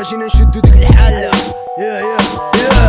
جينا نشدو ديك الحالة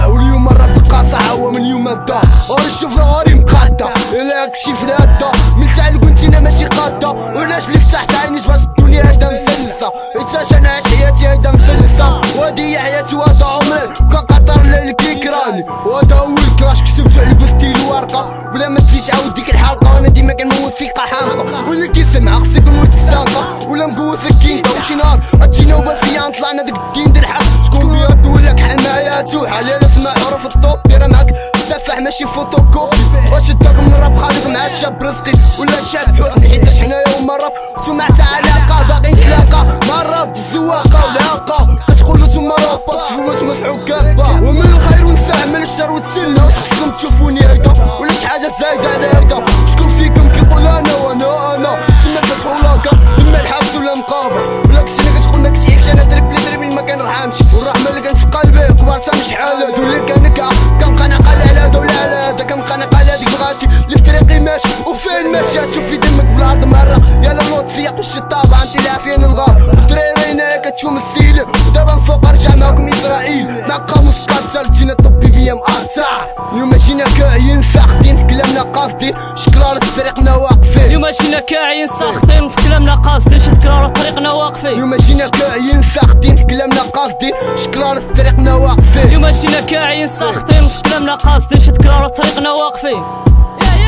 واليوم الراب قاصع هو من يوم بدا ونشوف ظهري مقادة إلا هاكشي في الهدى ملتعلق وانتينا ماشي قادة ولاش اللي فتحت عيني جبات الدنيا هيدا مسلسة حيتاش انا عايش حياتي هيدا مفلسة وهادي هي حياتي وهدا عمري كنقطر الليل كيكراني وهدا هو الكراش كتبتو على بستيل ورقة ولا ما تفيت عاود ديك الحلقة وانا ديما كنموت ثقة حامقة واللي كيسمع خصك نموت السانقة ولا مقوت الكينكا وشي نهار هادشي نوبة فيا نطلعنا داك الدين ديال الحق شكون يدولك حال معايا توحى ليلة سمع حروف الطوب ديرها معاك السفاح ماشي فوتوكوبي واش داكم الراب خالق مع الشاب رزقي ولا الشاب حوحني حيتاش حنايا هما الراب نتوما حتى علاقة باغي نتلاقى مع الراب الزواقة والعاقة كتقولو نتوما رابط تفهمو نتوما حكابة ومن الخير ونساع من الشر والتلة واش خصكم تشوفوني هيدا ولا شي حاجة زايدة على هيدا شكون فيكم كيقول انا وانا تما فتحو لاكا اما الحبس ولا مقابر ولا كنتينا كتقولنا كتعيبش انا دربلي ما كنرحمش والرحمة اللي كانت في قلبي كبرتها مش حالات واللي كنكا كنبقى نعقل على هدا ولا على هدا كنبقى نعقل على ديك الغاشي اللي في طريقي ماشي وفين ماشي تشوف في دمك بالارض مرة يلا نوض سياق والشطابة انتي العافية الغار والدريرينا كتشوم السيلة ودابا من فوق رجع معاكم اسرائيل مع قاموس قاتل جينا الطبيبية مقاطع اليوم جينا كاعيين ساخطين في كلامنا قاصدين شكرار في طريقنا واقفين اليوم جينا كاعيين ساخطين في كلامنا قاصدين شكرار في طريقنا واقفين اليوم جينا كاعيين ساخطين في كلامنا قاصدين شكرار في طريقنا واقفين اليوم جينا كاعيين ساخطين في كلامنا قاصدين شكرار في طريقنا واقفين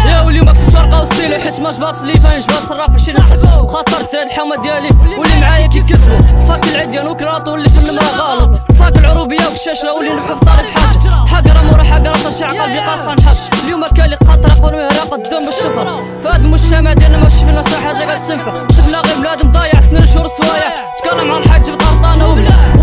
يا واليوم اكسسوار قاوستيلي حيت ما جباش لي فين جباش الراب 20 نسب وخاطرت الحومه ديالي واللي معايا كيكسبو فاك العديان وكراط واللي في النمره غالط فاك العروبيه وكشاشه واللي نبحو في طريق حاجه حقره مورا حقره صاشي عقل بقاصه نحط اليوم كالي قاطره قول مهرا قدام بالشفر فهاد المجتمع ديالنا ما شفنا شي حاجه كتنفع شفنا غير بلاد مضايع سنين شهور سوايع تكلم مع الحاج بطرطانه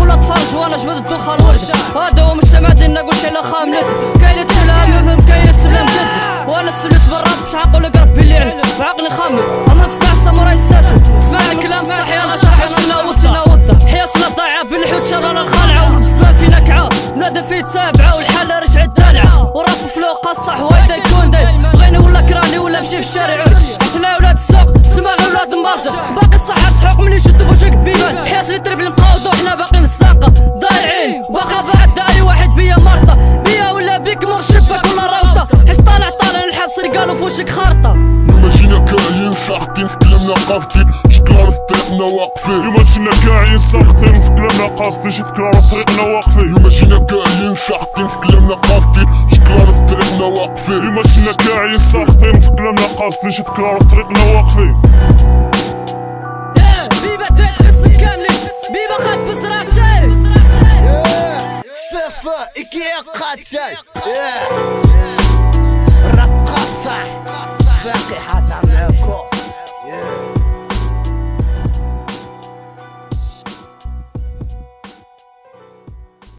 ولا طفال جوانا جبد الدخان ورد هذا هو المجتمع ديالنا قولش على خاملتي كاين تسلم يفهم كاين تسلم جد وانا تسلس بالراب باش عقل قرب باللي يعني بعقلي خامل عمرك تسمع الساموراي الساسس اسمع الكلام صح يلا شرح لنا وضح حياتنا ضايعه بالحوت شرانا الخالعه والقسمه في نكعه بنادم فيه تابعه والحاله رجعت دالعه وراب فلو قصح وهيدا يكون داي بغيني ولا كراني ولا مشي في الشارع عشنا ولاد السوق سما غير ولاد مبارجه باقي الصحه تحرق ملي شدو فوجك بيبان حياة اللي تربي المقاوضه وحنا باقي في الساقه ضايعين باقا بعد اي واحد بيا مرطه بيا ولا بيك مر الشباك ولا راوطه حيت طالع الحبس رجالو فوشك خارطة اليوم جينا كاعيين ساخطين في كلامنا قاصدين شكرار في طريقنا واقفين اليوم جينا كاعيين ساخطين في كلامنا قاصدين شكرار في طريقنا واقفين اليوم جينا كاعيين ساخطين في كلامنا قاصدين شكرار في طريقنا واقفين اليوم جينا كاعيين ساخطين في كلامنا قاصدين شكرار في طريقنا واقفين بيبا ديك خصك كاملين بيبا خد بسرعتي سفا إكي قاتل باقي حاطة